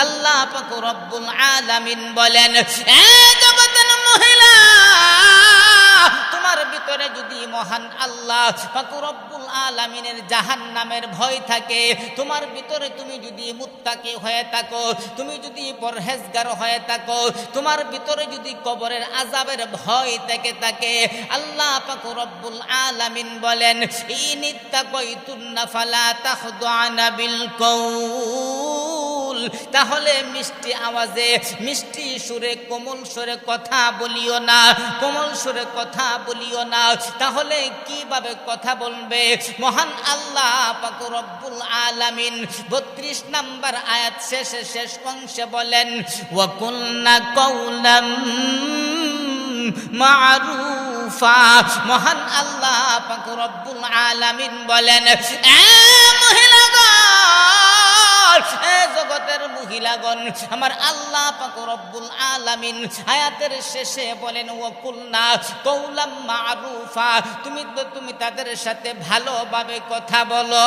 আল্লাহ পাক রব্বুল আলামিন বলেন, এ জগতের মহিলা, তোমার ভিতরে যদি মহান আল্লাহ পাক রব্বুল আলামিনের জাহান্নামের ভয় থাকে, তোমার ভিতরে তুমি যদি মুত্তাকি হয়ে থাকো, তুমি যদি পরহেজগার হয়ে থাকো, তোমার ভিতরে যদি কবরের আযাবের ভয় থেকে থাকে, আল্লাহ পাক রব্বুল আলামিন বলেন, ইনিত্তাকাইতুন্না ফালা তাখদুআনা বিল কওল, তাহলে মিষ্টি আওয়াজে, মিষ্টি সুরে, কোমল সুরে কথা বলিও না, কোমল সুরে কথা বলিও না। তাহলে কিভাবে কথা বলবে? মহান আল্লাহ পাক রব্বুল আলামিন 32 নম্বর আয়াত শেষ অংশে বলেন, ওয়া কুলনা কওলাম মারুফা। মহান আল্লাহ পাক রব্বুল আলামিন বলেন, এ মহিলাগণ, এ জগতের মহিলাগণ, আমার আল্লাহ পাক রব্বুল আলামিন আয়াতের শেষে বলেন, ওয়া কুলনা কওলাম মারুফা, তুমি তাদের সাথে ভালোভাবে কথা বলো।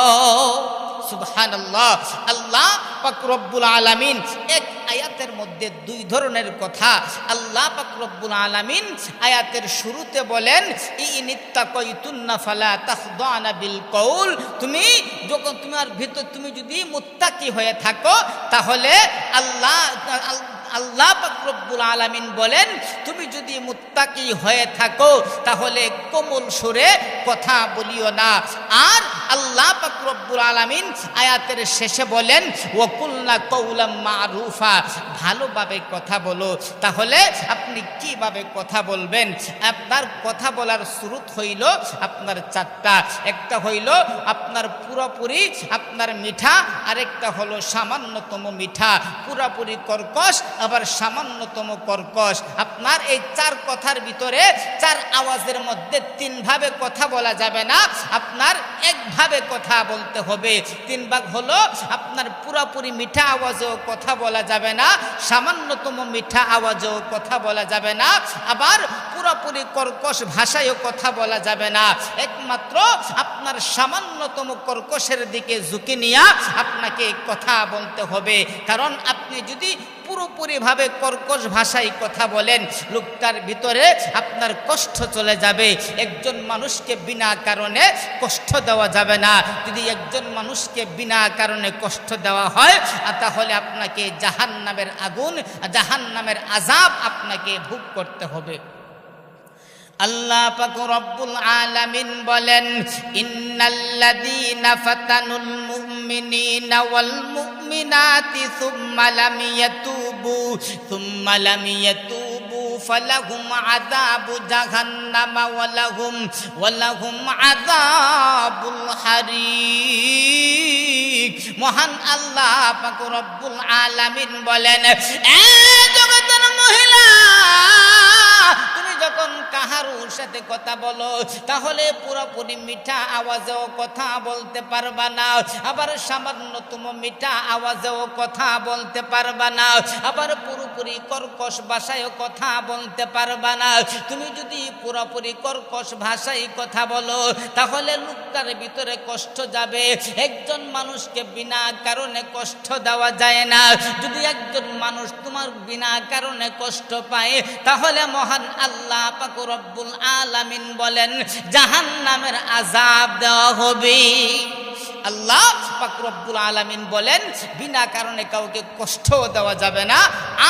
সুবহানাল্লাহ। আল্লাহ পাক রব্বুল আলামিন এক আয়াতের মধ্যে দুই ধরনের কথা আল্লাহ পাক রব্বুল আলামিন আয়াতের শুরুতে বলেন, ইনিত্তাকাইতুন্না ফালা তাখদুআনা বিল কওল, তুমি যখন তোমার ভিতর তুমি যদি মুত্তাকি হয়ে থাকো, তাহলে আল্লাহ পাক রব্বুল আলামিন বলেন, তুমি যদি মুত্তাকি হয়ে থাকো তাহলে কোমল সুরে কথা বলিও না। আর আল্লাহ পাক রব্বুল আলামিন আয়াতের শেষে বলেন, ওয়া কুলনা কওলাম মারুফা, ভালোভাবে কথা বলো। তাহলে আপনি কিভাবে কথা বলবেন? আপনার কথা বলার শুরুত হইল আপনার চারটা। একটা হইল আপনার পুরোপুরি আপনার মিঠা, আরেকটা হলো সামান্যতম মিঠা, পুরোপুরি কর্কশ, আবার সামান্যতম কর্কশ। আপনার এই চার কথার ভিতরে, চার আওয়াজের মধ্যে তিন ভাবে কথা বলা যাবে না, আপনার একভাবে কথা বলতে হবে। তিন ভাগ হলো আপনার পুরোপুরি মিঠা আওয়াজেও কথা বলা যাবে না, সামান্যতম মিঠা আওয়াজেও কথা বলা যাবে না, আবার পুরোপুরি কর্কশ ভাষায়ও কথা বলা যাবে না। একমাত্র আপনার সামান্যতম কর্কশের দিকে ঝুঁকি নিয়ে আপনাকে কথা বলতে হবে। কারণ আপনি যদি পুরোপুরিভাবে কর্কশ ভাষায় কথা বলেন, লোকটার ভিতরে আপনার কষ্ট চলে যাবে। একজন মানুষকে বিনা কারণে কষ্ট দেওয়া যাবে না। যদি একজন মানুষকে বিনা কারণে কষ্ট দেওয়া হয়, তাহলে আপনাকে জাহান্নামের আগুন, জাহান্নামের আযাব আপনাকে ভোগ করতে হবে। আল্লাহ পাক রব্বুল আলামিন বলেন, ইন্নাল্লাযীনা ফাতানুল মুমিনিনা ওয়াল মুমিনাতি সুম্মা লাম ইয়াতুবু ফালাহুম আযাবু জাহান্নামা ওয়া লাহুম আযাবুল হারিক। মহান আল্লাহ পাক রব্বুল আলামিন বলেন, এ জগতের মহিলা, তুমি যখন কাহারুর সাথে কথা বলো, তাহলে পুরোপুরি মিঠা আওয়াজেও কথা বলতে পারবা না, আবার সামান্যতম মিঠা আওয়াজেও কথা বলতে পারবা না, আবার পুরোপুরি কর্কশ ভাষায়ও কথা বলতে পারবা না। তুমি যদি পুরোপুরি কর্কশ ভাষায় কথা বলো, তাহলে লোকটার ভিতরে কষ্ট যাবে। একজন মানুষকে বিনা কারণে কষ্ট দেওয়া যায় না। যদি একজন মানুষ তোমার বিনা কারণে কষ্ট পায়, তাহলে মহান আল্লাহ পাক রব্বুল আলামিন বলেন, জাহান্নামের আযাব দেওয়া হবে। আল্লাহ পাক রব্বুল আলামিন বলেন, বিনা কারণে কাউকে কষ্ট দেওয়া যাবে না।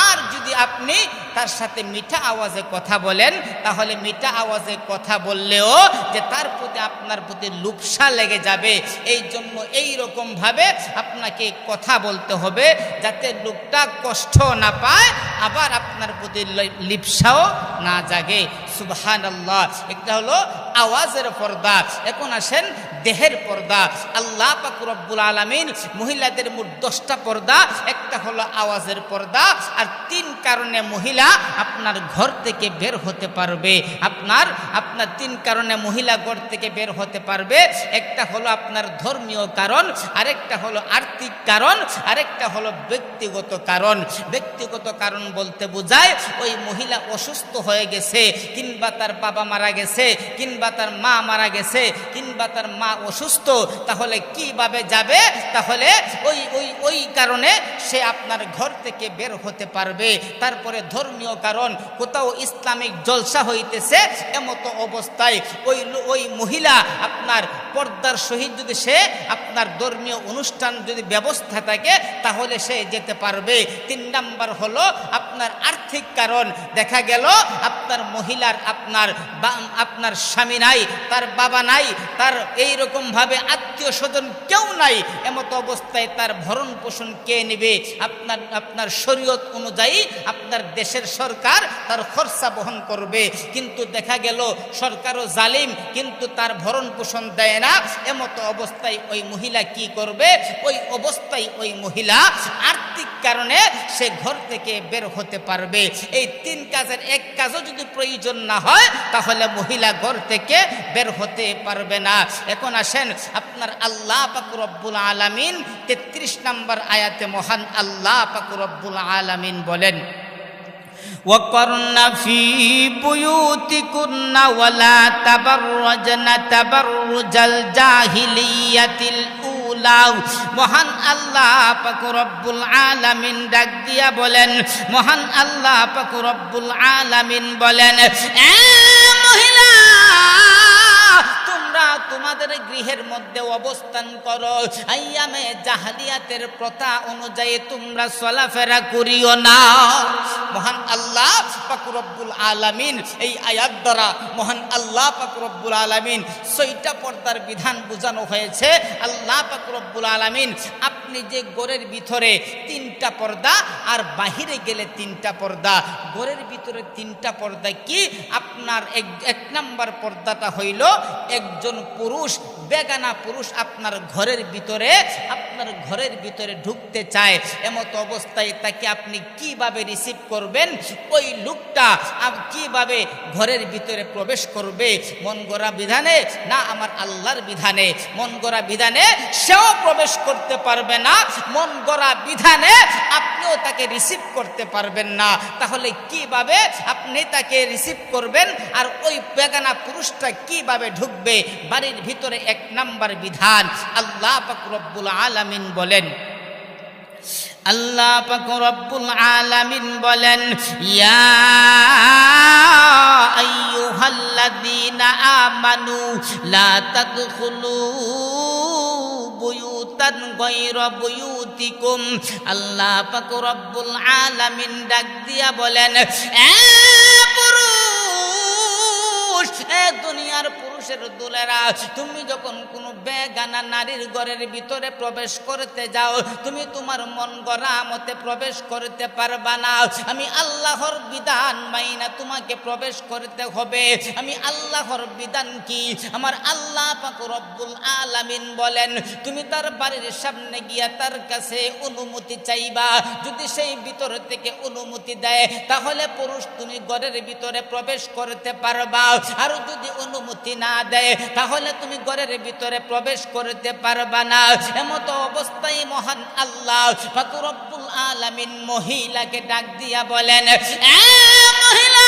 আর যদি আপনি তার সাথে মিঠা আওয়াজে কথা বলেন, তাহলে মিঠা আওয়াজে কথা বললেও যে তার প্রতি আপনার প্রতি লুপসা লেগে যাবে। এই জন্য এইরকম ভাবে আপনাকে কথা বলতে হবে যাতে লোকটা কষ্ট না পায়, আবার আপনার প্রতি লিপসাও না জাগে। সুবহানাল্লাহ। একটা হলো আওয়াজের পর্দা। এখন আসেন দেহের পর্দা। আল্লাহ পাক রব্বুল আলামিন মহিলাদের মোট 10টা পর্দা। একটা হলো আওয়াজের পর্দা। আর 3 কারণে মহিলা আপনার ঘর থেকে বের হতে পারবে। আপনার 3 কারণে মহিলা ঘর থেকে বের হতে পারবে। একটা হলো আপনার ধর্মীয় কারণ, আরেকটা হলো আর্থিক কারণ, আরেকটা হলো ব্যক্তিগত কারণ। ব্যক্তিগত কারণ বলতে বোঝায় ওই মহিলা অসুস্থ হয়ে গেছে, কিংবা তার বাবা মারা গেছে, কিংবা তার মা মারা গেছে, কিংবা তার মা অসুস্থ, তাহলে কিভাবে যাবে? তাহলে ওই কারণে সে আপনার ঘর থেকে বের হতে পারবে। তারপরে ধর্মীয় কারণ, কোথাও ইসলামিক জলসা হইতেছে, এমতো অবস্থায় ওই মহিলা আপনার পর্দার সহিত যদি সে আপনার ধর্মীয় অনুষ্ঠান যদি ব্যবস্থা থাকে তাহলে সে যেতে পারবে। 3 নাম্বার হলো আপনার আর্থিক কারণ। দেখা গেল আপনার মহিলার আপনার স্বামী নাই, তার বাবা নাই, তার এইরকম ভাবে আত্মীয় স্বজন কেউ নাই, এমতো অবস্থায় তার ভরণ পোষণ কে নেবে? আপনার শরীয়ত অনুযায়ী আপনার দেশের সরকার তার খরচা বহন করবে। কিন্তু দেখা গেল সরকারও জালিম, কিন্তু তার ভরণ পোষণ দেয় না। এমতো অবস্থায় ওই মহিলা কি করবে? ওই অবস্থায় ওই মহিলা আর্থিক কারণে সে ঘর থেকে বের হতে পারবে। এই 3 কাজের এক কাজও যদি প্রয়োজন না হয় তাহলে মহিলা ঘর থেকে বের হতে পারবে না। এখন আসেন আপনার আল্লাহ পাক রব্বুল আলামিন 33 নম্বর আয়াতে মহান আল্লাহ পাক রব্বুল আলামিন বলেন, وَقَرْنَ فِي بُيُوتِكُنَّ وَلَا تَبَرَّجْنَ تَبَرُّجَ الْجَاهِلِيَّةِ الْأُولَى। মহান আল্লাহ পাক রব্বুল আলামিন ডাক দিয়া বলেন, মহান আল্লাহ পাক রব্বুল আলামিন বলেন, এ মহিলা তোমরা তোমাদের গৃহের মধ্যে অবস্থান করো, আইয়ামে জাহেলিয়াতের প্রথা অনুযায়ী তোমরা চলাফেরা করিও না। মহান আল্লাহ পাক রব্বুল আলামিন এই আয়াত দ্বারা মহান আল্লাহ পাক রব্বুল আলামিন 6টা পর্দার বিধান বোঝানো হয়েছে। আল্লাহ পাক রব্বুল আলামিন আপনি যে ঘরের ভিতরে 3টা পর্দা আর বাহিরে গেলে 3টা পর্দা, ঘরের ভিতরে 3টা পর্দা কি? আপনার এক নাম্বার পর্দাটা হইল একজন পুরুষ, বেগানা পুরুষ আপনার ঘরের ভিতরে ঢুকতে চায়, এমত অবস্থায় তাকে আপনি কিভাবে রিসিভ করবেন? ওই লোকটা কিভাবে ঘরের ভিতরে প্রবেশ করবে? মন গড়া বিধানে না আমার আল্লাহর বিধানে? মন গড়া বিধানে সেও প্রবেশ করতে পারবে না, মন গড়া বিধানে আপনিও তাকে রিসিভ করতে পারবেন না। তাহলে কিভাবে আপনি তাকে রিসিভ করবেন? আর ওই বেগানা পুরুষটা কিভাবে ঢুকবে বাড়ির ভিতরে? 1 নাম্বার বিধান আল্লাহ পাক রব্বুল আলামিন বলেন, আল্লাহ পাক রব্বুল আলামিন বলেন, ইয়া আইয়ুহাল্লাযীনা আমানু লা তাদখুলু বুয়ুতান গায়রা বুয়ুতিকুম। আল্লাহ পাক রব্বুল আলামিন ডাক দিয়া বলেন, এ পুরুষ, এ দুনিয়ার পুরুষের দুলেরা, তুমি যখন কোনো বেগানা নারীর ঘরের ভিতরে প্রবেশ করতে যাও, তুমি তোমার মন গড়া মতে প্রবেশ করতে পারবা না। আমি আল্লাহর বিধান মাইনা তোমাকে প্রবেশ করতে হবে। আমি আল্লাহর বিধান কি? আমার আল্লাহ পাক রব্বুল আলামিন বলেন, তুমি তার বাড়ির সামনে গিয়া তার কাছে অনুমতি চাইবা। যদি সেই ভিতর থেকে অনুমতি দেয় তাহলে পুরুষ তুমি ঘরের ভিতরে প্রবেশ করতে পারবা। আর যদি অনুমতি না দেয় তাহলে তুমি ঘরের ভিতরে প্রবেশ করতে পারবা না। এমতো অবস্থায় মহান আল্লাহ পাক রব্বুল আলামিন মহিলাকে ডাক দিয়া বলেন, এ মহিলা,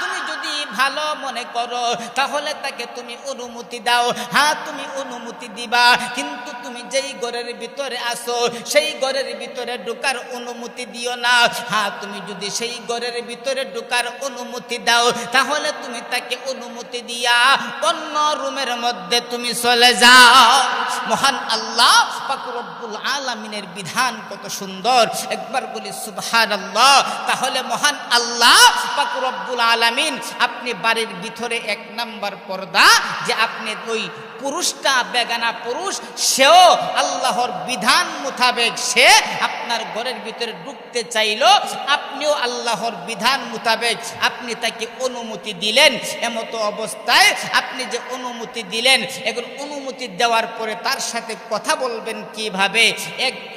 তুমি যদি ভালো মনে করো তাহলে তাকে তুমি অনুমতি দাও। হ্যাঁ, তুমি অনুমতি দিবা, কিন্তু তুমি যেই ঘরের ভিতরে আসো সেই ঘরের ভিতরে ঢোকার অনুমতি দিও না। হ্যাঁ, তুমি যদি সেই ঘরের ভিতরে ঢোকার অনুমতি দাও তাহলে তুমি তাকে অনুমতি দিয়া অন্য রুমের মধ্যে তুমি চলে যাও। মহান আল্লাহ পাক রব্বুল আলামিনের বিধান কত সুন্দর, একবার বলি সুবহানাল্লাহ। তাহলে মহান আল্লাহ পাক রব্বুল আলামিন আপনি বাড়ির ভিতরে 1 নাম্বার পর্দা, যে আপনি ওই পুরুষটা বেগানা পুরুষ, সেও আল্লাহর বিধান মোতাবেক সে আপনার ঘরের ভিতরে ঢুকতে চাইল, আপনিও আল্লাহর বিধান মোতাবেক আপনি তাকে অনুমতি দিলেন। এমতো অবস্থায় আপনি যে অনুমতি দিলেন, এখন অনুমতি দেওয়ার পরে তার সাথে কথা বলবেন কিভাবে?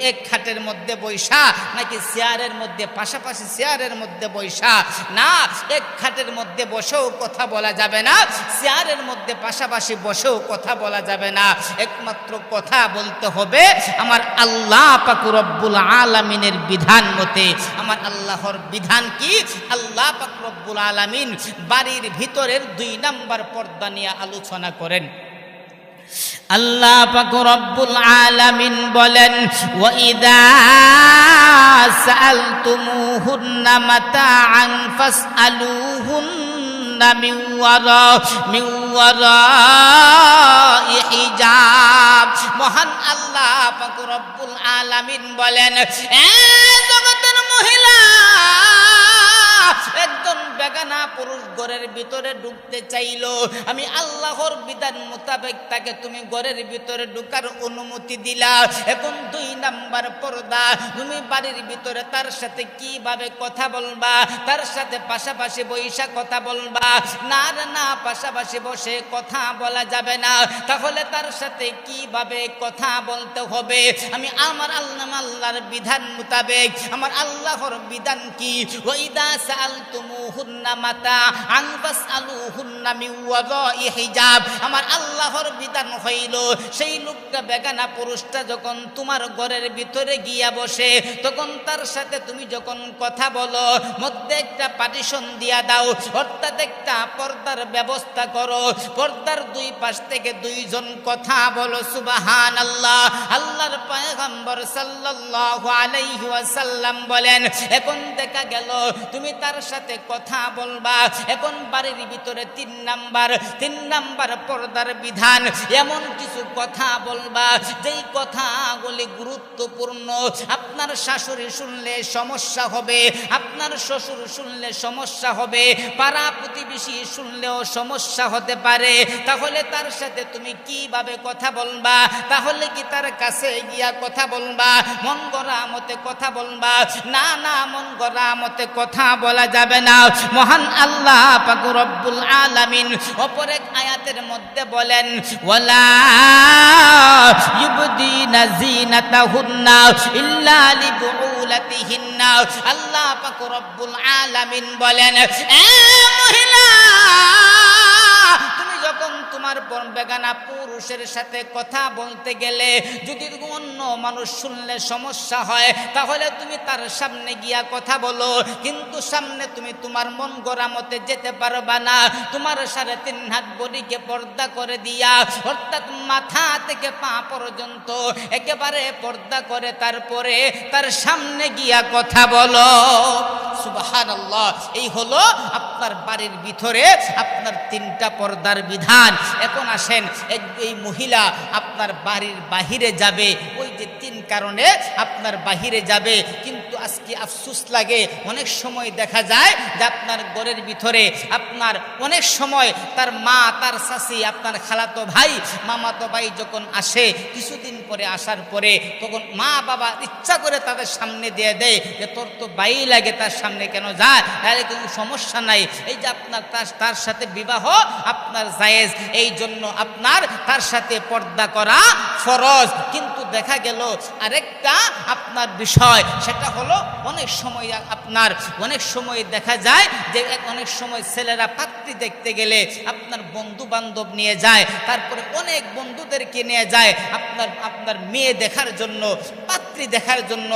এক খাটের মধ্যে বৈশা নাকি চেয়ারের মধ্যে, পাশাপাশি চেয়ারের মধ্যে বৈশা? না, এক খাটের মধ্যে বসেও কথা বলা যাবে না, চেয়ারের মধ্যে পাশাপাশি বসেও কথা বলা যাবে না। একমাত্র কথা বলতে হবে আমার আল্লাহ পাক রব্বুল আলামিনের বিধান মতে। আমার আল্লাহর বিধান কি? আল্লাহ পাক রব্বুল আলামিন বাড়ির ভিতরের 2 নাম্বার পর্দা নিয়ে আলোচনা করেন। আল্লাহ পাক রব্বুল আলামিন বলেন, ওয়া ইযা সাআলতুমুহুন্না মাতাআন ফাসআলুহুন্না মিন ওয়ারাই হিজাব। মহান আল্লাহ পাক রব্বুল আলামিন বলেন, এ জগতের মহিলা, একজন বেগানা পুরুষ ঘরের ভিতরে ঢুকতে চাইলো, আমি আল্লাহর বিধান মোতাবেক তাকে তুমি ঘরের ভিতরে ঢুকার অনুমতি দিলা। এখন 2 নাম্বার পর্দা, তুমি বাড়ির ভিতরে তার সাথে কিভাবে কথা বলবা, তার সাথে পাশাপাশি বৈশা কথা বলবা না, না পাশাপাশি বসে কথা বলা যাবে না। তাহলে তার সাথে কিভাবে কথা বলতে হবে, আমি আমার আল্লাহর বিধান মোতাবেক, আমার আল্লাহর বিধান কি, ওয়াইদা সাআলতুমুহুন্না মাতাআন ফাসআলুহুন্না মিন ওয়ারাই হিজাব। আমার আল্লাহর বিধান হইল, সেই লোকটা বেগানা পুরুষটা যখন তোমার ঘরের ভিতরে গিয়া বসে, তখন তার সাথে তুমি যখন কথা বলো, মধ্যে একটা পার্টিশন দিয়া দাও, অর্থাৎ একটা পর্দার ব্যবস্থা করো। পর্দার 2 পাশ থেকে 2 জন কথা বলো, সুবহানাল্লাহ। আল্লাহর পয়গম্বর সাল্লাল্লাহু আলাইহি ওয়াসাল্লাম বলেন, এখন দেখা গেল তুমি তার সাথে কথা বলবা। এখন বাড়ির ভিতরে 3 নাম্বার পর্দার বিধান, এমন কিছু কথা বলবা যেই কথাগুলি গুরুত্বপূর্ণ। আপনার শাশুড়ি শুনলে সমস্যা হবে, আপনার শ্বশুর শুনলে সমস্যা হবে, পাড়া প্রতিবেশী শুনলেও সমস্যা হতে পারে। তাহলে তার সাথে তুমি কিভাবে কথা বলবা? তাহলে কি তার কাছে গিয়া কথা বলবা, মন গড়া মতে কথা বলবা? না, না, মন গড়া মতে কথা বলা যাবে না। মহান আল্লাহ পাক রব্বুল আলামিন অপর এক আয়াতের মধ্যে বলেন, ওয়ালা ইউবদিনা যিনাতাহুন্না ইল্লা লিবুউলাতিহিন্না। আল্লাহ পাক রব্বুল আলামিন বলেন, এ মহিলা, তুমি যখন তোমার বেগানা পুরুষের সাথে কথা বলতে গেলে যদি অন্য মানুষ শুনলে সমস্যা হয়, তাহলে তুমি তার সামনে গিয়া কথা বলো, কিন্তু সামনে তুমি তোমার মন গড়া মতে যেতে পারবা না। তোমার 3.5 হাত বডিকে পর্দা করে দিয়া, অর্থাৎ মাথা থেকে পা পর্যন্ত একেবারে পর্দা করে তারপরে তার সামনে গিয়া কথা বলো, সুবহানাল্লাহ। এই হলো আপনার বাড়ির ভিতরে আপনার 3টা পর্দার বিধান। এখন আসেন, এই মহিলা আপনার বাড়ির বাহিরে যাবে, ওই যে 3 কারণে আপনার বাহিরে যাবে। কিন্তু আজকে আফসোস লাগে, অনেক সময় দেখা যায় যে আপনার ঘরের ভিতরে আপনার অনেক সময় তার মা, তার শাশি, আপনার খালাতো ভাই, মামাতো ভাই যখন আসে, কিছুদিন পরে আসার পরে তখন মা বাবা ইচ্ছা করে তাদের সামনে দিয়ে দেয় যে তোর তো ভাই লাগে, তার সামনে কেন যায়, তাহলে কোনো সমস্যা নাই। এই যে আপনার তার সাথে বিবাহ আপনার জায়েজ, এই জন্য আপনার তার সাথে পর্দা করা ফরজ। কিন্তু দেখা গেল আরেকটা আপনার বিষয়, সেটা হলো অনেক সময় দেখা যায় যে অনেক সময় ছেলেরা পাত্রী দেখতে গেলে আপনার বন্ধু বান্ধব নিয়ে যায়, তারপরে অনেক বন্ধুদেরকে নিয়ে যায় আপনার মেয়ে দেখার জন্য, পাত্রী দেখার জন্য,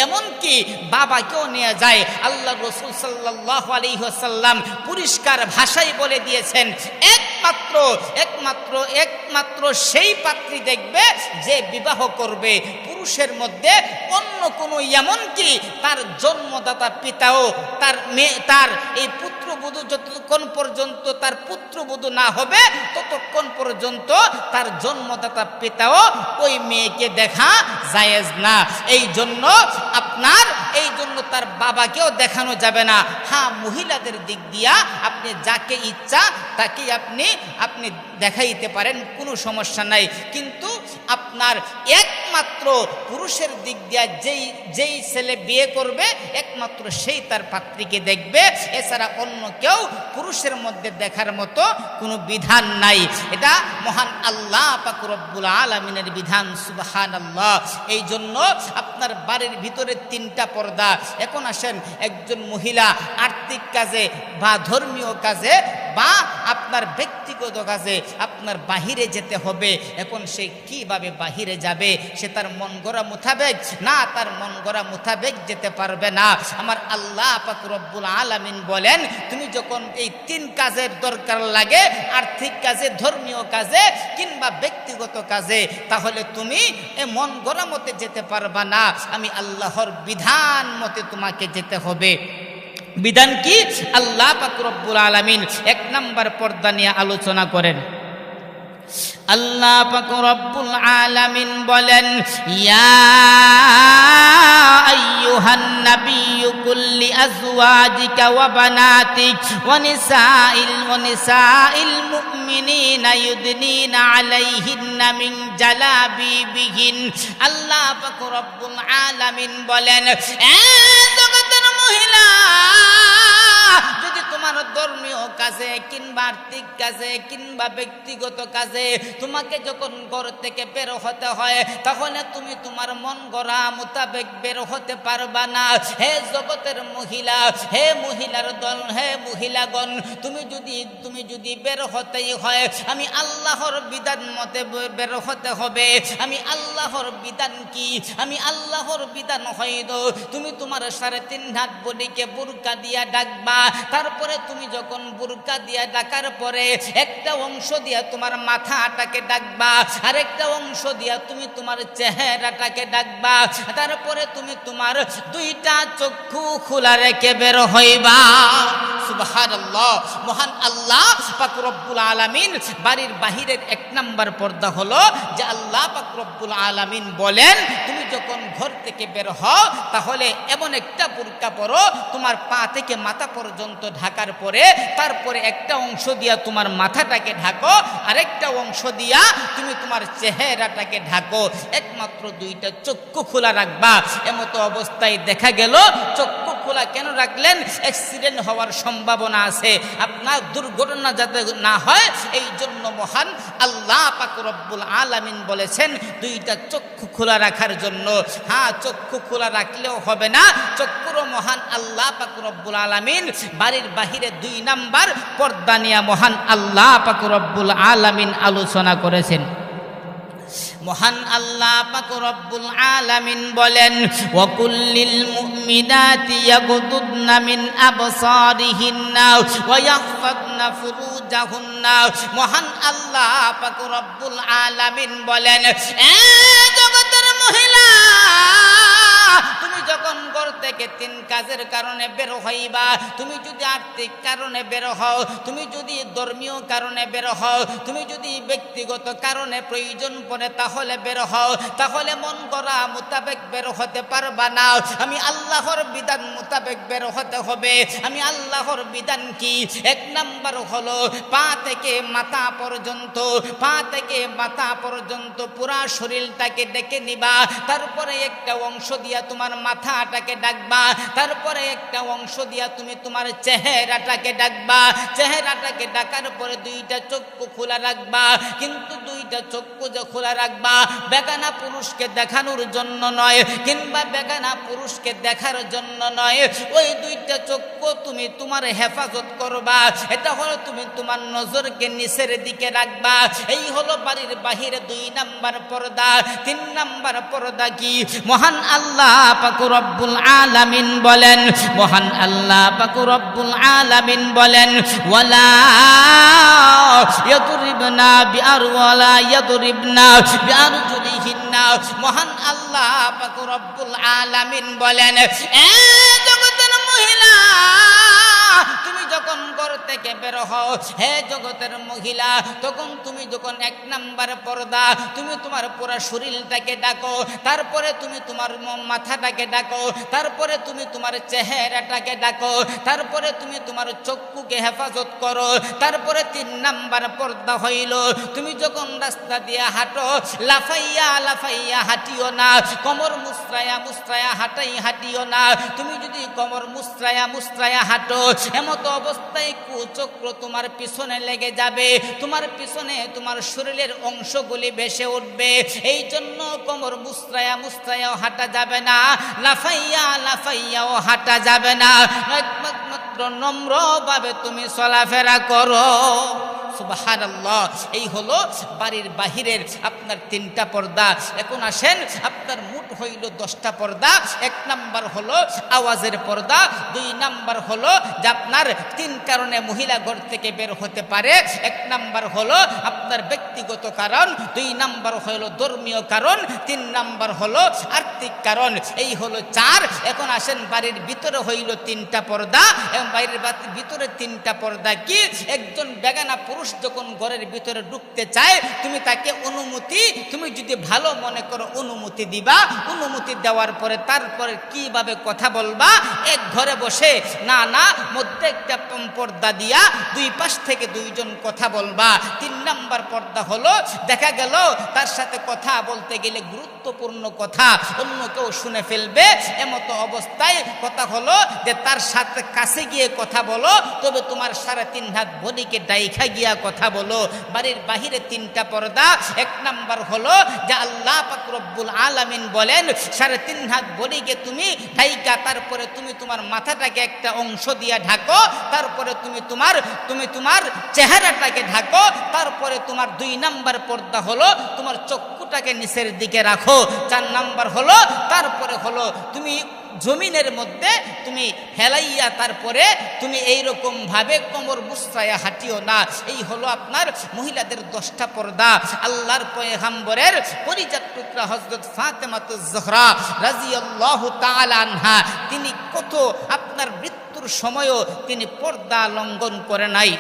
এমনকি বাবাকেও নিয়ে যায়। আল্লাহ রাসূল সাল্লাল্লাহু আলাইহি ওয়াসাল্লাম পরিষ্কার ভাষায় বলে দিয়েছেন, একমাত্র সেই পাত্রী দেখবে যে বিবাহ করবে পুরুষের মধ্যে অন্য কোনো, এমনকি তার জন্মদাতা পিতাও তার এই পুত্রবধূ যতক্ষণ পর্যন্ত তার পুত্রবধূ না হবে ততক্ষণ পর্যন্ত তার জন্মদাতা পিতাও ওই মেয়েকে দেখা জায়েজ না। এই জন্য তার বাবাকেও দেখানো যাবে না। হ্যাঁ, মহিলাদের দিক দিয়া আপনি যাকে ইচ্ছা তাকে আপনি দেখাইতে পারেন, কোনো সমস্যা নাই। কিন্তু আপনার একমাত্র পুরুষের দিক দিয়া যেই ছেলে বিয়ে করবে একমাত্র সেই তার পাত্রীকে দেখবে, এছাড়া অন্য কেউ পুরুষের মধ্যে দেখার মতো কোনো বিধান নাই। এটা মহান আল্লাহ পাক রব্বুল আলামিনের বিধান, সুবহানাল্লাহ। এই জন্য আপনার বাড়ির ভিতরে 3টা পর্দা। এখন আসেন, একজন মহিলা আর্থিক কাজে বা ধর্মীয় কাজে বা আপনার ব্যক্তিগত কাজে আপনার বাহিরে যেতে হবে। এখন সে কিভাবে বাহিরে যাবে? সে তার মন গড়া মোতাবেক না, তার মন গড়া মোতাবেক যেতে পারবে না। আমার আল্লাহ পাক রব্বুল আলামিন বলেন, তুমি যখন এই 3 কাজের দরকার লাগে, আর্থিক কাজে, ধর্মীয় কাজে কিংবা ব্যক্তিগত কাজে, তাহলে তুমি এ মন গড়া মতে যেতে পারবা না। আমি আল্লাহর বিধান মতে তোমাকে যেতে হবে। বিধান কি? আল্লাহ পাক রব্বুল আলামিন 1 নাম্বার পর্দা নিয়ে আলোচনা করেন। আল্লাহ পাক রব্বুল আলামিন বলেন, ইয়া আইয়ুহান নাবিয়্যু কুল্লি আজওয়াজিকা ওয়া বানাতিক ওয়া নিসাইল মুমিনিনা ইউদনিনা আলাইহিন্না মিন জালাবিবিহিন। আল্লাহ পাক রব্বুল আলামিন বলেন, এ জগতের মহিলা, যদি তোমার ধর্মীয় কাজে কিংবা আর্থিক কাজে কিংবা ব্যক্তিগত কাজে তোমাকে যখন ঘর থেকে বের হতে হয়, তাহলে তুমি তোমার মন গড়া মোতাবেক বের হতে পারবা না। হে জগতের মহিলা, হে মহিলার দল, হে মহিলাগণ, তুমি যদি বের হতেই হয়, আমি আল্লাহর বিধান মতে বের হতে হবে। আমি আল্লাহর বিধান কি? আমি আল্লাহর বিধান হইল তুমি তোমার 3.5 হাত বডিকে বুরকা দিয়া ডাকবা। তারপরে তুমি যখন বুরকা দিয়া ডাকার পরে একটা অংশ দিয়া তোমার মাথাটাকে ডাকবা, আর একটা অংশ দিয়া তুমি তোমার চেহারাটাকে ডাকবা। তারপরে তুমি তোমার 2টা চক্ষু খোলা রেখে বের হইবা। সুবহানাল্লাহ। মহান আল্লাহ পাক রব্বুল আলামিন বাড়ির বাহিরের 1 নাম্বার পর্দা হলো যে আল্লাহ পাক রব্বুল আলামিন বলেন, তুমি যখন ঘর থেকে বের হও, তাহলে এমন একটা বুরকা পরো তোমার পা থেকে মাথা পর্যন্ত ঢাকার পরে, তারপরে একটা অংশ দিয়া তোমার মাথাটাকে ঢাকো, আরেকটা অংশ দিয়া তুমি তোমার চেহারাটাকে ঢাকো। একমাত্র 2টা চক্ষু খোলা রাখবা। এমতো অবস্থায় দেখা গেল চক্ষু খোলা কেন রাখলেন? অ্যাক্সিডেন্ট হওয়ার সম্ভাবনা আছে, আপনার দুর্ঘটনা যাতে না হয়, এই জন্য মহান আল্লাহ পাক রব্বুল আলামিন বলেছেন 2টা চক্ষু খোলা রাখার জন্য। হ্যাঁ, চক্ষু খোলা রাখলেও হবে না, চক্ষুরও মহান আল্লাহ পাক রব্বুল আলামিন বাড়ির বাহিরে 2 নাম্বার পর্দা নিয়ে মহান আল্লাহ পাক রব্বুল আলামিন আলোচনা করেছেন। মহান আল্লাহ পাক রব্বুল আলামিন বলেন, ওয়া কুল্লিল মুমিনাতি ইয়াগুদুদনা মিন আবসারিহিন্না ওয়া ইয়াহফাযনা ফুরুজাহুন্না। মহান আল্লাহ পাক রব্বুল আলামিন বলেন, এ জগতের মহিলা, তুমি যখন ঘর থেকে 3 কাজের কারণে বের হইবা, তুমি যদি আর্থিক কারণে বের হও, তুমি যদি ধর্মীয় কারণে বের হও, তুমি যদি ব্যক্তিগত কারণে প্রয়োজন পড়ে তাহলে বের হও, তাহলে মন গড়া মোতাবেক বের হতে পারবা না। আমি আল্লাহর বিধান মোতাবেক বের হতে হবে। আমি আল্লাহর বিধান কি? 1 নাম্বার হলো পা থেকে মাথা পর্যন্ত, পা থেকে মাথা পর্যন্ত পুরা শরীরটাকে ডেকে নিবা। তারপরে একটা অংশ দিয়া তোমার মাথাটাকে ডাকবা, তারপরে একটা অংশ দিয়া তুমি তোমার চেহারাটাকে ডাকবা। চেহারাটাকে ডাকার পরে 2টা চক্ষু খোলা রাখবা, কিন্তু 2টা চক্ষু যে খোলা রাখবা বেগানা পুরুষকে দেখানোর জন্য নয়, কিংবা বেগানা পুরুষকে দেখার জন্য নয়। ওই 2টা চক্ষু তুমি তোমার হেফাজত করবা। এটা হলো তুমি তোমার নজরকে নিচের দিকে রাখবা। এই হলো বাড়ির বাহিরে 2 নাম্বার পর্দা। 3 নাম্বার পর্দা কি? মহান আল্লাহ পাক রব্বুল আলামিন বলেন, মহান আল্লাহ পাক রব্বুল আলামিন বলেন, ওয়ালা ইয়াদরিবনা বিআরওয়ালা ইয়াদরিবনা বিআরজুলিহিন্না। মহান আল্লাহ পাক রব্বুল আলামিন বলেন, এ জগতের মহিলা, তুমি যখন ঘর থেকে বের হও, হে জগতের মহিলা, তখন তুমি যখন 1 নাম্বার পর্দা, তুমি তোমার পুরো শরীরটাকে ডাকো, তারপরে তুমি তোমার মাথাটাকে ডাকো, তারপরে তুমি তোমার চেহারাটাকে ডাকো, তারপরে তুমি তোমার চক্ষুকে হেফাজত করো। তারপরে 3 নাম্বার পর্দা হইল, তুমি যখন রাস্তা দিয়ে হাঁটো, লাফাইয়া লাফাইয়া হাঁটিও না, কোমর মুচড়ায়া মুচড়ায়া হাঁটিও না। তুমি যদি কোমর মুচড়ায়া হাঁটো, এমতো অবস্থায় কুচক্র তোমার পিছনে লেগে যাবে, তোমার পিছনে তোমার শরীরের অংশগুলি ভেসে উঠবে। এই জন্য কোমর মুচড়ায়া হাঁটা যাবে না, লাফাইয়াও হাঁটা যাবে না। একমাত্র নম্রভাবে তুমি চলাফেরা করো। সুবহানাল্লাহ। এই হলো বাড়ির বাহিরের আপনার 3টা পর্দা। এখন আসেন, আপনার মোট হইল 10টা পর্দা। 1 নাম্বার হলো আওয়াজের পর্দা, 2 নাম্বার হলো যে আপনার 3 কারণে মহিলা ঘর থেকে বের হতে পারে। 1 নাম্বার হলো আপনার ব্যক্তিগত কারণ, 2 নাম্বার হলো ধর্মীয় কারণ, 3 নাম্বার হলো আর্থিক কারণ। এই হলো 4। এখন আসেন বাড়ির ভিতরে হইল 3টা পর্দা এবং বাইরের ভিতরে 3টা পর্দা কি? একজন বেগানা পুরুষ যখন ঘরের ভিতরে ঢুকতে চায়, তুমি তাকে অনুমতি, তুমি যদি ভালো মনে করো অনুমতি দিবা। অনুমতি দেওয়ার পরে তারপরে কিভাবে কথা বলবা? এক ঘরে বসে না না, মধ্যে একটা পর্দা দিয়া 2 পাশ থেকে 2 জন কথা বলবা। 3 নাম্বার পর্দা হলো দেখা গেল তার সাথে কথা বলতে গেলে গুরুত্বপূর্ণ কথা অন্য কেউ শুনে ফেলবে, এমতো অবস্থায় কথা হলো যে তার সাথে কাছে গিয়ে কথা বলো, তবে তোমার 3.5 হাত বডিকে ডাইখা গিয়া কথা বলো। বাড়ির বাহিরে 3টা পর্দা। 1 নাম্বার হলো যে আল্লাহ পাক রব্বুল আলামিন বলেন 3.5 হাত বডিকে তুমি ডাইকা, তারপরে তুমি তোমার মাথাটাকে একটা অংশ দিয়া ঢাকো, তারপরে তুমি তোমার চেহারাটাকে ঢাকো, তারপরে তোমার 2 নাম্বার পর্দা হলো তোমার চক্ষুটাকে নিচের দিকে রাখো। 4 নাম্বার হলো তারপরে হলো তুমি জমিনের মধ্যে তুমি হেলাইয়া তারপরে তুমি এইরকম ভাবে কোমর মুছরাইয়া হাঁটিও না। এই হলো আপনার মহিলাদের 10টা পর্দা। আল্লাহর পয়গম্বরের পরিজাত টুকরা হযরত ফাতেমাতুজ জোহরা রাদিয়াল্লাহু তাআলা আনহা, তিনি কত আপনার মৃত্যুর সময়ও তিনি পর্দা লঙ্ঘন করে নাই।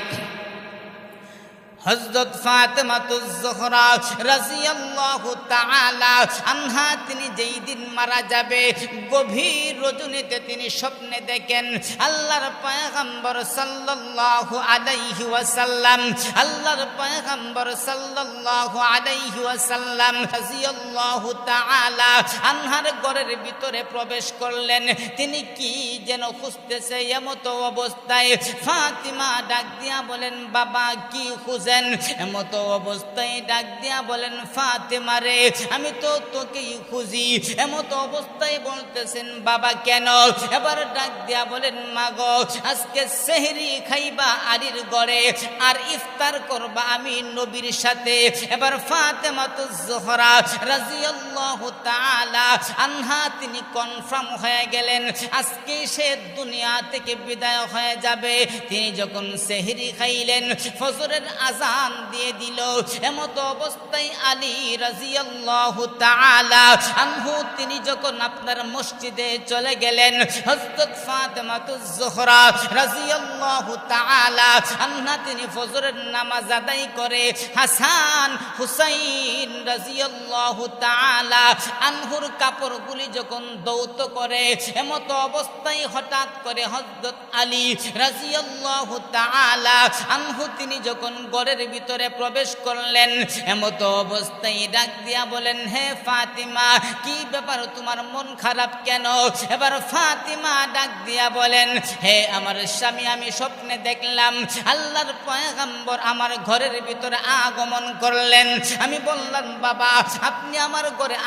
হযরত ফাতেমাতুজ জোহরা রাদিয়াল্লাহু তাআলা আনহা, তিনি যেই দিন মারা যাবে, গভীর রজনীতে তিনি স্বপ্নে দেখেন আল্লাহর পয়গম্বর সাল্লাল্লাহু আলাইহি ওয়াসাল্লাম, আল্লাহর পয়গম্বর সাল্লাল্লাহু আলাইহি ওয়াসাল্লাম রাদিয়াল্লাহু তাআলা আনহার ঘরের ভিতরে প্রবেশ করলেন। তিনি কি যেন খুঁজতেছে, এমতো অবস্থায় ফাতিমা ডাক দিয়া বলেন, বাবা কি খুঁজে? এমতো অবস্থায় ডাক দিয়া বলেন, ফাতেমা রে, আমি তো তোকেই খুঁজি। এমতো অবস্থায় বলতেছেন, বাবা কেন? এবার ডাক দিয়া বলেন, মাগো, আজকে সেহরি খাইবা আলীর ঘরে আর ইফতার করবা আমি নবীর সাথে। এবার ফাতেমাতুজ জোহরা রাদিয়াল্লাহু তাআলা আনহা, তিনি কনফার্ম হয়ে গেলেন আজকে সে দুনিয়া থেকে বিদায় হয়ে যাবে। তিনি যখন সেহরি খাইলেন, ফজরের আজান দিয়ে দিল। এমতো অবস্থায় আলী রাদিয়াল্লাহু তাআলা আনহু, তিনি যখন আপনার মসজিদে চলে গেলেন, হযরত ফাতেমাতুজ জোহরা রাদিয়াল্লাহু তাআলা আনহা, তিনি ফজরের নামাজ আদায় করে হাসান হুসাইন রাদিয়াল্লাহু তাআলা আনহুর কাপড়গুলি যখন দৌত করে, এমতো অবস্থায় হঠাৎ করে হযরত আলী রাদিয়াল্লাহু তাআলা আনহু, তিনি যখন ঘরের ভিতরে প্রবেশ করলেন, এমতো অবস্থায় ডাক দিয়া বলেন, হে ফাতিমা, কি ব্যাপার, তোমার মন খারাপ কেন? এবার ফাতিমা ডাক দিয়া বলেন, হে আমার স্বামী, আমি স্বপ্নে দেখলাম আল্লাহর পয়গম্বর আমার ঘরের ভিতরে আগমন করলেন। আমি বললাম, বাবা আপনি আমার ঘরে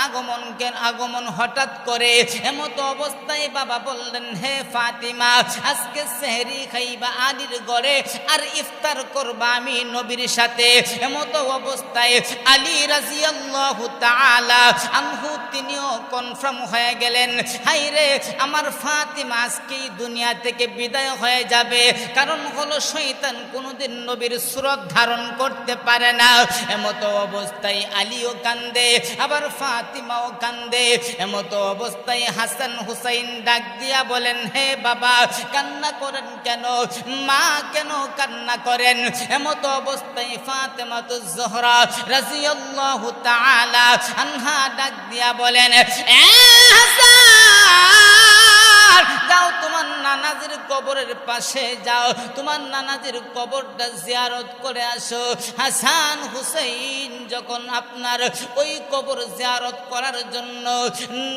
আগমন হঠাৎ করে? এমতো অবস্থায় বাবা বললেন, হে ফাতিমা, আজকে সেহরি খাইবা আলীর ঘরে আর ইফতার করবা আমি নবীর সাথে। এমতো অবস্থায় আলী রাদিয়াল্লাহু তাআলা আনহু, তিনিও কনফার্ম হয়ে গেলেন, হায়রে আমার ফাতিমা আজকে দুনিয়া থেকে বিদায় হয়ে যাবে। কারণ হলো শয়তান কোনোদিন নবীর সুরত ধারণ করতে পারে না। এমতো অবস্থায় আলীও কান্দে, আবার ফাতিমাও কান্দে। এমতো অবস্থায় হাসান হুসাইন ডাক দিয়া বলেন, হে বাবা, কান্না করেন কেন? মা কেন কান্না করেন? এমতো অবস্থায় ফাতেমাতুজ জোহরা রাদিয়াল্লাহু তাআলা আনহা ডাক দিয়া বলেন, এ হাসান, যাও তোমার নানাজির কবরের পাশে যাও, তোমার নানাজির কবরটা জিয়ারত করে আসো। হাসান হুসাইন যখন আপনার ওই কবর জিয়ারত করার জন্য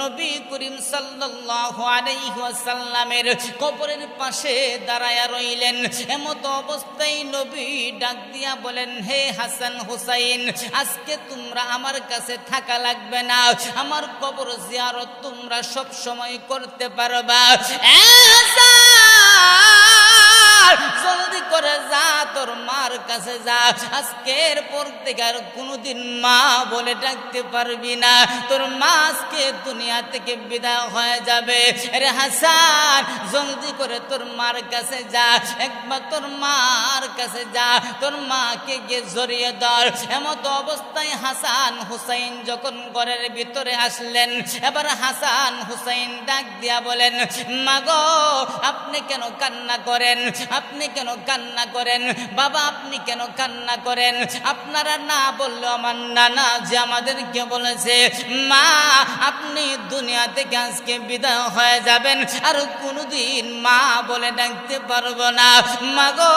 নবী করিম সাল্লাল্লাহু আলাইহি ওয়াসাল্লামের কবরের পাশে দাঁড়ায়া রইলেন, এমতো অবস্থায় নবী ডাক দিয়া বলেন, হে হাসান হুসাইন, আজকে তোমরা আমার কাছে থাকা লাগবে না, আমার কবর জিয়ারত তোমরা সব সময় করতে পারবা। হাসান জলদি করে যা, তোর মার কাছে যা, আজকের পর থেকে আর কোনোদিন মা বলে ডাকতে পারবি না, তোর মা আজকে দুনিয়া থেকে বিদায় হয়ে যাবে। রে হাসান জলদি করে তোর মার কাছে যা, একবার তোর মার কাছে যা, তোর মাকে গিয়ে জড়িয়ে ধর। এমত অবস্থায় হাসান হুসাইন যখন ঘরের ভিতরে আসলেন, এবার হাসান হুসাইন ডাক দিয়া বলেন, মাগো আপনি কেন কান্না করেন, আপনি কেন কান্না করেন, বাবা আপনি কেন কান্না করেন? আপনারা না বললেও আমার নানা যে আমাদেরকে বলেছে, মা আপনি দুনিয়া থেকে আজকে বিদায় হয়ে যাবেন, আর কোনোদিন মা বলে ডাকতে পারবো না, মাগো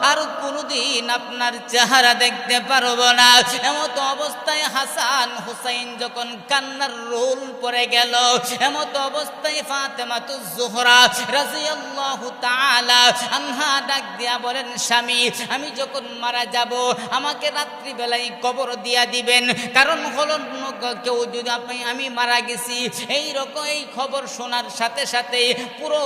আর কোনোদিন আপনার চেহারা দেখতে পারবো না। এমত অবস্থায় হাসান হুসাইন যখন কান্নার রোল পড়ে গেল, এমত অবস্থায় ফাতেমাতুজ জোহরা রাদিয়াল্লাহু তাআলা আনহা ডাক দিয়া বলেন, স্বামী আমি যখন মারা যাব আমাকে রাত্রিবেলায় কবর দিয়া দিবেন, কারণ হলো কেউ যদি আমি মারা গেছি এই রকম এই খবর শোনার সাথে সাথে পুরো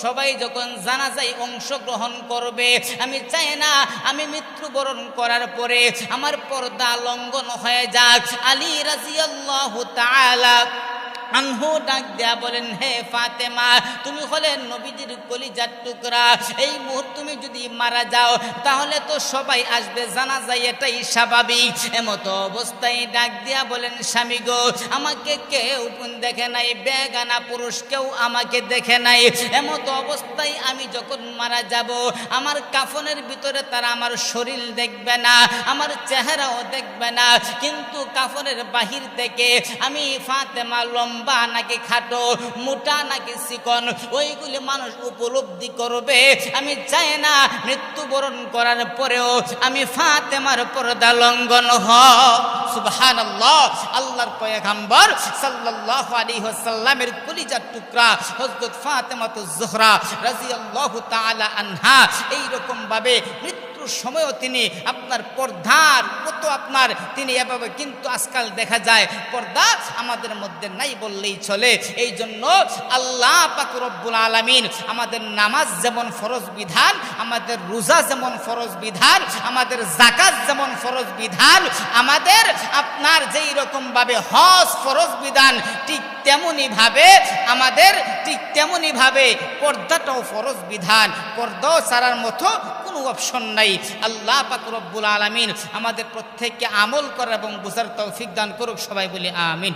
সবাই যখন জানাজায় অংশগ্রহণ করবে, আমি চাই না আমি মৃত্যুবরণ করার পরে আমার পর্দা লঙ্ঘন হয়ে যাক। আলী রাদিয়াল্লাহু তাআলা আনহু ডাক দেয়া বলেন, হে ফাতেমা তুমি হলেন নবীজির কলিজার টুকরা, এই মুহূর্তে তুমি যদি মারা যাও তাহলে তো সবাই আসবে জানাজায়, এটাই স্বাভাবিক। এমত অবস্থায় ডাক দিয়া বলেন, স্বামী গো আমাকে কেউ দেখে নাই, বেগানা পুরুষ কেউ আমাকে দেখে নাই, এমত অবস্থায় আমি যখন মারা যাব আমার কাফনের ভিতরে তারা আমার শরীর দেখবে না, আমার চেহারাও দেখবে না, কিন্তু কাফনের বাহির থেকে আমি ফাতেমা লম্বা নাকি খাটো, মোটা নাকি চিকন, ওইগুলি মানুষ উপলব্ধি করবে। আমি চাই না মৃত্যুবরণ করার পরেও আমি ফাতেমার পর্দা লঙ্ঘন হয়। সুবহানাল্লাহ। আল্লাহর পয়গম্বর সাল্লাল্লাহু আলাইহি ওয়াসাল্লামের কলিজার টুকরা হযরত ফাতেমাতুজ জোহরা রাদিয়াল্লাহু তাআলা আনহা এই রকম ভাবে সময়ও তিনি আপনার পর্দার কত আপনার তিনি এভাবে, কিন্তু আজকাল দেখা যায় পর্দা আমাদের মধ্যে নাই বললেই চলে। এই জন্য আল্লাহ পাক রব্বুল আলামিন আমাদের নামাজ যেমন ফরজ বিধান, আমাদের রোজা যেমন ফরজ বিধান, আমাদের যাকাত যেমন ফরজ বিধান, আমাদের আপনার যেই রকম ভাবে হজ ফরজ বিধান, ঠিক তেমনি ভাবে পর্দাটাও ফরজ বিধান। পর্দাও ছাড়ার মতো কোনো অপশন নাই। আল্লাহ পাক রব্বুল আলামিন আমাদের প্রত্যেককে আমল করা এবং বুঝার তৌফিক দান করুক। সবাই বলি আমিন।